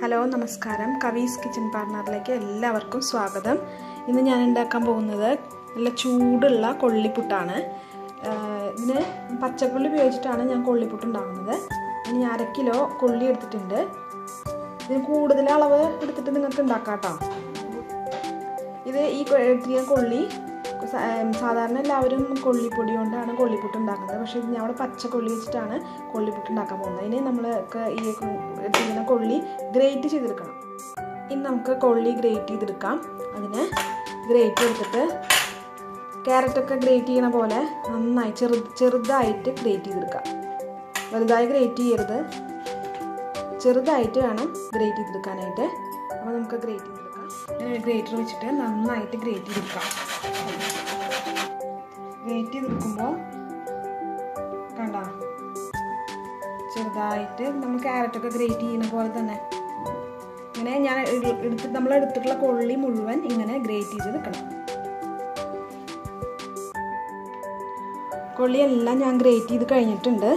Hello നമസ്കാരം കവീസ് kitchen പാർട്ണറിലേക്ക് എല്ലാവർക്കും സ്വാഗതം. ഇന്ന് ഞാൻ ഉണ്ടാക്കാൻ പോകുന്നത് നല്ല ചൂടുള്ള കൊള്ളിപ്പുട്ടാണ്. ഇതിന് പച്ചക്കൊള്ളി ഉപയോഗിച്ചിട്ടാണ് ഞാൻ കൊള്ളിപ്പുട്ട് ഉണ്ടാക്കുന്നത്. ഇനി 1/2 കിലോ കൊള്ളി എടുത്തിട്ടുണ്ട്. ഇതിന് കൂടുതൽ അളവ് എടുത്തിട്ട് നിങ്ങൾക്ക് ഉണ്ടാക്കാം കേട്ടോ. ഇത് ഈ എടുത്തിരിക്കുന്ന കൊള്ളി സാധാരണ എല്ലാവരും കൊള്ളിപ്പൊടി കൊണ്ടാണ് കൊള്ളിപ്പുട്ട് ഉണ്ടാക്കുന്നത്. പക്ഷേ ഇത് ഞാൻ അവിടെ പച്ചക്കൊള്ളി വെച്ചിട്ടാണ് കൊള്ളിപ്പുട്ട് ഉണ്ടാക്കാൻ പോകുന്നത്. ഇനി നമ്മൾ ഈ എടുത്തിരിക്കുന്ന കൊള്ളി ഗ്രേറ്റ് ചെയ്തെടുക്കണം. ഇനി നമുക്ക് കൊള്ളി ഗ്രേറ്റ് ചെയ്തെടുക്കാം. അതിന് ഗ്രേറ്റ് എടുത്തിട്ട് ക്യാരറ്റൊക്കെ ഗ്രേറ്റ് ചെയ്യണ പോലെ നന്നായി ചെറുതായിട്ട് ഗ്രേറ്റ് ചെയ്തെടുക്കാം. വലുതായി ഗ്രേറ്റ് ചെയ്യരുത്, ചെറുതായിട്ട് വേണം ഗ്രേറ്റ് ചെയ്തെടുക്കാനായിട്ട്. അപ്പോൾ നമുക്ക് ഗ്രേറ്റ് ചെയ്തെടുക്കാം. ഗ്രേറ്റർ വെച്ചിട്ട് നന്നായിട്ട് ഗ്രേറ്റ് ചെയ്തെടുക്കാം. ഗ്രേറ്റ് ചെയ്തെടുക്കുമ്പോൾ കണ്ട ചെറുതായിട്ട് നമ്മൾ ക്യാരറ്റൊക്കെ ഗ്രേറ്റ് ചെയ്യുന്ന പോലെ തന്നെ ഇങ്ങനെ ഞാൻ നമ്മൾ എടുത്തിട്ടുള്ള കൊള്ളി മുഴുവൻ ഇങ്ങനെ ഗ്രേറ്റ് ചെയ്ത് വെക്കണം. കൊള്ളിയെല്ലാം ഞാൻ ഗ്രേറ്റ് ചെയ്ത് കഴിഞ്ഞിട്ടുണ്ട്.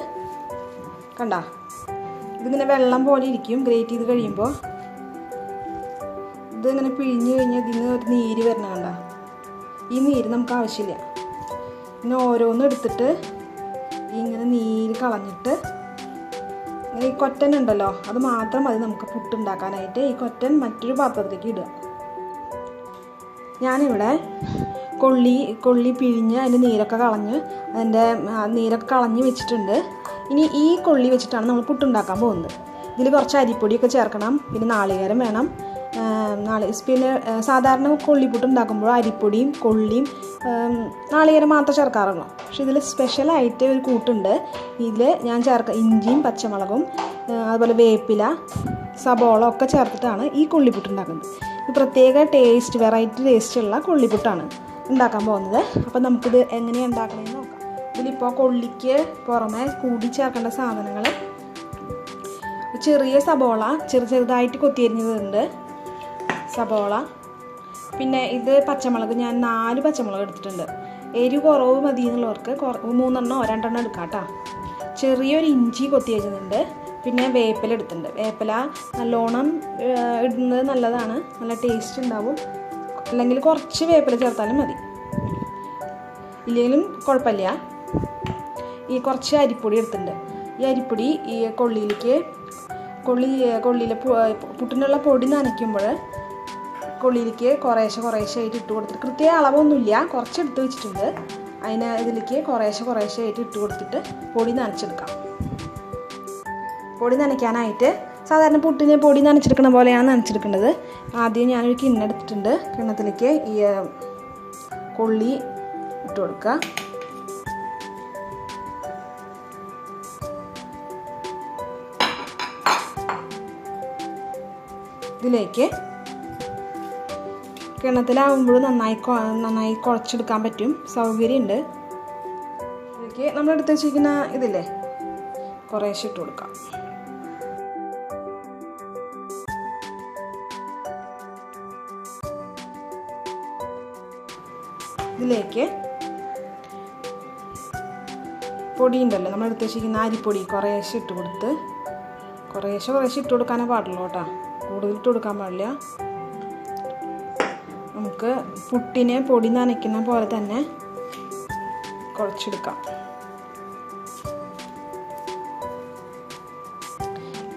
കണ്ട ഇതിങ്ങനെ വെള്ളം പോലെ ഇരിക്കും. ഗ്രേറ്റ് ചെയ്ത് കഴിയുമ്പോൾ ഇതിങ്ങനെ പിഴിഞ്ഞ് കഴിഞ്ഞാൽ ഇതിന് ഒരു നീര് വരണം. കണ്ട ഈ നീര് നമുക്ക് ആവശ്യമില്ല. പിന്നെ ഓരോന്നും എടുത്തിട്ട് ഇങ്ങനെ നീര് കളഞ്ഞിട്ട് ഇങ്ങനെ ഈ കൊറ്റൻ ഉണ്ടല്ലോ അത് മാത്രം മതി നമുക്ക് പുട്ടുണ്ടാക്കാനായിട്ട്. ഈ കൊറ്റൻ മറ്റൊരു പാത്രത്തിലേക്ക് ഇടുക. ഞാനിവിടെ കൊള്ളി പിഴിഞ്ഞ് അതിൻ്റെ നീരൊക്കെ കളഞ്ഞ് നീരൊക്കെ കളഞ്ഞ് വെച്ചിട്ടുണ്ട്. ഇനി ഈ കൊള്ളി വെച്ചിട്ടാണ് നമ്മൾ പുട്ടുണ്ടാക്കാൻ പോകുന്നത്. ഇതിൽ കുറച്ച് അരിപ്പൊടിയൊക്കെ ചേർക്കണം. പിന്നെ നാളികേരം വേണം. പിന്നെ സാധാരണ കൊള്ളിപ്പുട്ട് ഉണ്ടാക്കുമ്പോൾ അരിപ്പൊടിയും കൊള്ളിയും നാളികേരം മാത്രമേ ചേർക്കാറുള്ളൂ. പക്ഷെ ഇതിൽ സ്പെഷ്യലായിട്ട് ഒരു കൂട്ടുണ്ട്. ഇതിൽ ഞാൻ ഇഞ്ചിയും പച്ചമുളകും അതുപോലെ വേപ്പില സബോള ഒക്കെ ചേർത്തിട്ടാണ് ഈ കൊള്ളിപ്പുട്ട് ഉണ്ടാക്കുന്നത്. ഇത് പ്രത്യേക ടേസ്റ്റ് വെറൈറ്റി ടേസ്റ്റുള്ള കൊള്ളിപ്പുട്ടാണ് ഉണ്ടാക്കാൻ പോകുന്നത്. അപ്പോൾ നമുക്കിത് എങ്ങനെയാണ് ഉണ്ടാക്കണമെന്ന് നോക്കാം. ഇതിലിപ്പോൾ കൊള്ളിക്ക് പുറമെ കൂടി ചേർക്കേണ്ട സാധനങ്ങൾ ചെറിയ സബോള ചെറുതായിട്ട് കൊത്തിയരിഞ്ഞതുണ്ട് സബോള. പിന്നെ ഇത് പച്ചമുളക് ഞാൻ 4 പച്ചമുളക് എടുത്തിട്ടുണ്ട്. എരിവ് കുറവ് മതി എന്നുള്ളവർക്ക് 3 2 എടുക്കാം കേട്ടോ. ചെറിയൊരു ഇഞ്ചി കൊത്തിയരിഞ്ഞിട്ടുണ്ട്. പിന്നെ വേപ്പില എടുത്തിട്ടുണ്ട്. വേപ്പില നല്ലോണം ഇടുന്നത് നല്ലതാണ്, നല്ല ടേസ്റ്റ് ഉണ്ടാവും. അല്ലെങ്കിൽ കുറച്ച് വേപ്പില ചേർത്താലും മതി, ഇല്ലെങ്കിലും കുഴപ്പമില്ല. ഈ കുറച്ച് അരിപ്പൊടി എടുത്തിട്ടുണ്ട്. ഈ അരിപ്പൊടി ഈ കൊള്ളിയിലെ പുട്ടിനുള്ള പൊടി നനയ്ക്കുമ്പോൾ കൊള്ളിയിലേക്ക് കുറേശ്ശെ ആയിട്ട് ഇട്ട് കൊടുത്തിട്ട് കൃത്യ അളവൊന്നുമില്ല, കുറച്ച് എടുത്ത് വെച്ചിട്ടുണ്ട്. ഇതിലേക്ക് കുറേശ്ശെ ആയിട്ട് ഇട്ട് കൊടുത്തിട്ട് പൊടി നനച്ചെടുക്കാം. പൊടി നനയ്ക്കാനായിട്ട് സാധാരണ പുട്ടിന് പൊടി നനച്ചെടുക്കുന്ന പോലെയാണ് നനച്ചെടുക്കേണ്ടത്. ആദ്യം ഞാനൊരു കിണ്ണെടുത്തിട്ടുണ്ട്. കിണ്ണത്തിലേക്ക് ഈ കൊള്ളി ഇട്ട് കൊടുക്കുക. ഇതിലേക്ക് കിണ്ണത്തിലാവുമ്പോൾ നന്നായി കുഴച്ചെടുക്കാൻ പറ്റും, സൗകര്യമുണ്ട്. ഇതിലേക്ക് നമ്മൾ എടുത്ത് വെച്ചിരിക്കുന്ന ഇതില്ലേ കുറേശ്ശെ ഇട്ട് കൊടുക്കാം. ഇതിലേക്ക് പൊടി ഉണ്ടല്ലോ നമ്മൾ എടുത്ത് വെച്ചിരിക്കുന്ന അരിപ്പൊടി കുറേശ്ശെ ഇട്ട് കൊടുത്ത് കുറേശ്ശെ ഇട്ട് കൊടുക്കാനേ പാടുള്ളൂ കേട്ടോ, കൂടുതൽ ഇട്ട് കൊടുക്കാൻ പാടില്ല. നമുക്ക് പുട്ടിനെ പൊടി നനയ്ക്കുന്ന പോലെ തന്നെ കുഴച്ചെടുക്കാം.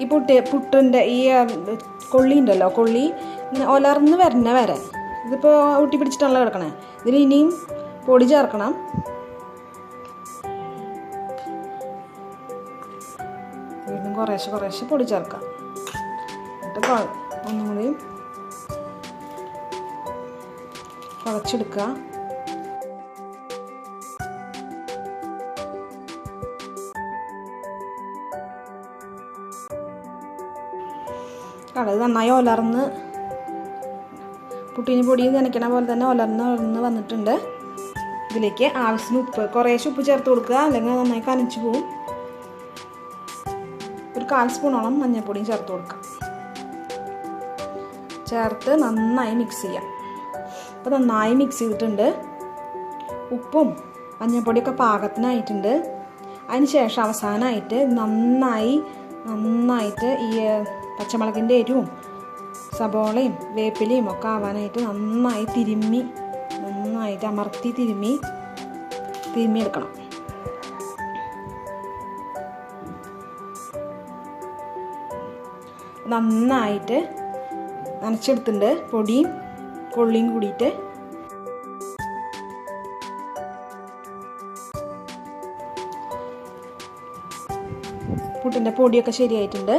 ഈ പുട്ടിൻ്റെ ഈ കൊള്ളി ഉണ്ടല്ലോ, കൊള്ളി ഒലർന്ന് വരണ വരെ ഇതിപ്പോൾ ഒട്ടി പിടിച്ചിട്ടാണല്ലോ കിടക്കണേ. ഇതിന് ഇനിയും പൊടി ചേർക്കണം. വീണ്ടും കുറേശ്ശെ പൊടി ചേർക്കാം. എന്നിട്ട് ഒന്നുകൂടി കുഴച്ചെടുക്കുക. അത് നന്നായി ഒലർന്ന് പുട്ടിന് പൊടി നനയ്ക്കണ പോലെ തന്നെ ഒലർന്ന് വന്നിട്ടുണ്ട്. ഇതിലേക്ക് ആവശ്യത്തിന് ഉപ്പ് കുറേശ്ശെ ഉപ്പ് ചേർത്ത് കൊടുക്കുക, അല്ലെങ്കിൽ നന്നായി കനച്ചു പോവും. ഒരു 1/4 സ്പൂണോളം മഞ്ഞൾപ്പൊടിയും ചേർത്ത് കൊടുക്കുക. ചേർത്ത് നന്നായി മിക്സ് ചെയ്യാം. അപ്പോൾ നന്നായി മിക്സ് ചെയ്തിട്ടുണ്ട്. ഉപ്പും മഞ്ഞൾപ്പൊടിയൊക്കെ പാകത്തിനായിട്ടുണ്ട്. അതിന് ശേഷം അവസാനമായിട്ട് നന്നായിട്ട് ഈ പച്ചമുളകിൻ്റെ എരിവും സബോളയും വേപ്പിലയും ഒക്കെ ആവാനായിട്ട് നന്നായിട്ട് അമർത്തി തിരുമ്മി എടുക്കണം. നന്നായിട്ട് നനച്ചെടുത്തിട്ടുണ്ട് പൊടിയും കൊള്ളിയും കൂടിയിട്ട്. പുട്ടിൻ്റെ പൊടിയൊക്കെ ശരിയായിട്ടുണ്ട്.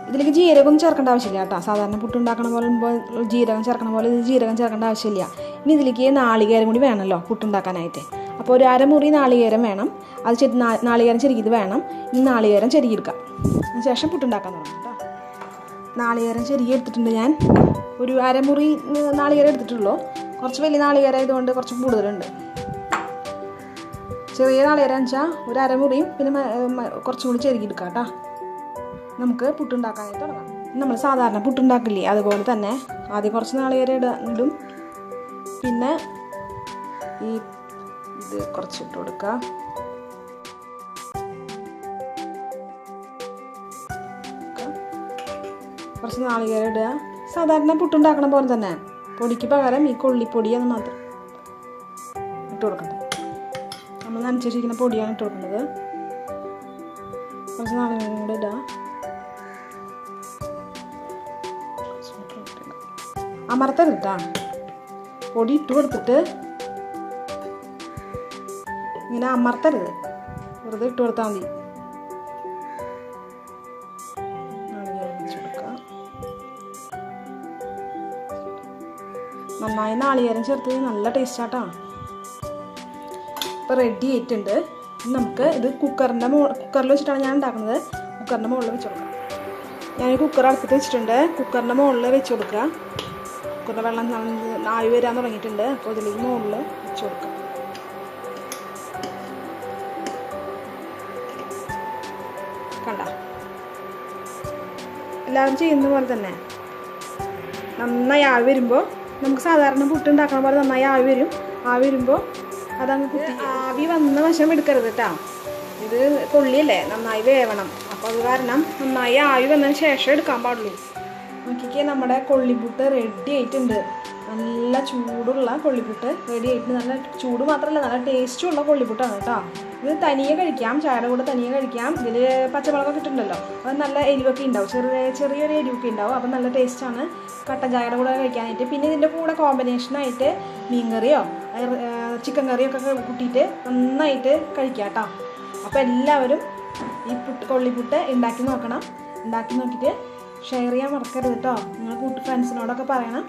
ഇതിലേക്ക് ജീരകം ചേർക്കേണ്ട ആവശ്യമില്ല കേട്ടോ. സാധാരണ പുട്ടുണ്ടാക്കണ പോലെ ജീരകം ചേർക്കണ പോലെ ഇത് ജീരകം ചേർക്കേണ്ട ആവശ്യമില്ല. ഇനി ഇതിലേക്ക് നാളികേരം കൂടി വേണമല്ലോ പുട്ടുണ്ടാക്കാനായിട്ട്. അപ്പോൾ ഒരു അരമുറി നാളികേരം വേണം. അത് നാളികേരം ചെരുകിയത് വേണം. ഇനി നാളികേരം ചെരുകിയെടുക്കാം. അതിനുശേഷം പുട്ടുണ്ടാക്കാൻ തുടങ്ങാം കേട്ടോ. നാളികേരം ചെരുകി എടുത്തിട്ടുണ്ട് ഞാൻ. ഒരു അരമുറി നാളികേരം എടുത്തിട്ടുള്ളൂ. കുറച്ച് വലിയ നാളികേരം ആയതുകൊണ്ട് കുറച്ച് കൂടുതലുണ്ട്. ചെറിയ നാളികേരം വെച്ചാൽ ഒരു അരമുറിയും പിന്നെ കുറച്ചും കൂടി ചെരുകിയെടുക്കാം കേട്ടോ. നമുക്ക് പുട്ടുണ്ടാക്കാനായിട്ട് തുടങ്ങാം. നമ്മൾ സാധാരണ പുട്ടുണ്ടാക്കില്ലേ അതുപോലെ തന്നെ ആദ്യം കുറച്ച് നാളികേരം ഇടും. പിന്നെ ഇത് കുറച്ചിട്ട് കൊടുക്കുക. കുറച്ച് നാളികേരം ഇടുക. സാധാരണ പുട്ടുണ്ടാക്കണ പോലെ തന്നെ പൊടിക്ക് പകരം ഈ കൊള്ളിപ്പൊടി അത് മാത്രം ഇട്ട് കൊടുക്കണ്ട. നമ്മൾ നനച്ചിരിക്കുന്ന പൊടിയാണ് ഇട്ട് കൊടുക്കേണ്ടത്. കുറച്ച് നാളികേരം കൂടെ ഇടുക. അമർത്തരുത് കേട്ടോ. പൊടി ഇട്ട് കൊടുത്തിട്ട് ഇങ്ങനെ അമർത്തരുത്, വെറുതെ ഇട്ട് കൊടുത്താൽ മതി. നന്നായി നാളികേരം ചേർത്ത് നല്ല ടേസ്റ്റാട്ടോ. ഇപ്പോൾ റെഡി ആയിട്ടുണ്ട്. നമുക്ക് ഇത് കുക്കറിൽ വെച്ചിട്ടാണ് ഞാൻ ഉണ്ടാക്കുന്നത്. കുക്കറിൻ്റെ മുകളിൽ വെച്ച് കൊടുക്കാം. ഞാൻ കുക്കർ അടുത്തിട്ട് വെച്ചിട്ടുണ്ട്. കുക്കറിൻ്റെ മുകളിൽ വെച്ച് കൊടുക്കുക. കുക്കറിൻ്റെ വെള്ളം ആവി വരാൻ തുടങ്ങിയിട്ടുണ്ട്. അപ്പോൾ ഇതിലേക്ക് മുകളിൽ വെച്ച് കൊടുക്കാം. കണ്ട എല്ലാവരും ചെയ്യുന്ന പോലെ തന്നെ നന്നായി ആവി വരുമ്പോൾ നമുക്ക് സാധാരണ പുട്ടുണ്ടാക്കണ പോലെ നന്നായി ആവി വരും. ആവി വരുമ്പോൾ അതങ്ങ് കുത്തി ആവി വന്ന വശം എടുക്കരുത് കേട്ടോ. ഇത് കൊള്ളിയല്ലേ, നന്നായി വേവണം. അപ്പോൾ അത് കാരണം നന്നായി ആവി വന്നതിന് ശേഷം എടുക്കാൻ പാടുള്ളൂ. നോക്കിക്കേ, നമ്മുടെ കൊള്ളിപ്പുട്ട് റെഡി ആയിട്ടുണ്ട്. നല്ല ചൂടുള്ള കൊള്ളിപ്പുട്ട് റെഡി ആയിട്ടുണ്ട്. നല്ല ചൂട് മാത്രമല്ല നല്ല ടേസ്റ്റുള്ള കൊള്ളിപ്പുട്ടാണ് കേട്ടോ. ഇത് തനിയെ കഴിക്കാം, ചായയുടെ കൂടെ തനിയെ കഴിക്കാം. ഇതിൽ പച്ചമുളകൊക്കെ ഇട്ടിട്ടുണ്ടല്ലോ, അത് നല്ല എരിവൊക്കെ ഉണ്ടാവും, ചെറിയൊരു എരിവൊക്കെ ഉണ്ടാവും. അപ്പം നല്ല ടേസ്റ്റാണ് കട്ടൻ ചായയുടെ കൂടെ കഴിക്കാനായിട്ട്. പിന്നെ ഇതിൻ്റെ കൂടെ കോമ്പിനേഷനായിട്ട് മീൻകറിയോ ചിക്കൻ കറിയോ ഒക്കെ കൂട്ടിയിട്ട് നന്നായിട്ട് കഴിക്കാം കേട്ടോ. അപ്പോൾ എല്ലാവരും ഈ കൊള്ളിപ്പുട്ട് ഉണ്ടാക്കി നോക്കണം. ഉണ്ടാക്കി നോക്കിയിട്ട് ഷെയർ ചെയ്യാൻ മറക്കരുത് കേട്ടോ. നിങ്ങൾ ഫ്രണ്ട്സിനോടൊക്കെ പറയണം.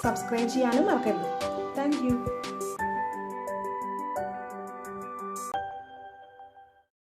സബ്സ്ക്രൈബ് ചെയ്യാനും മറക്കരുത്. Thank you.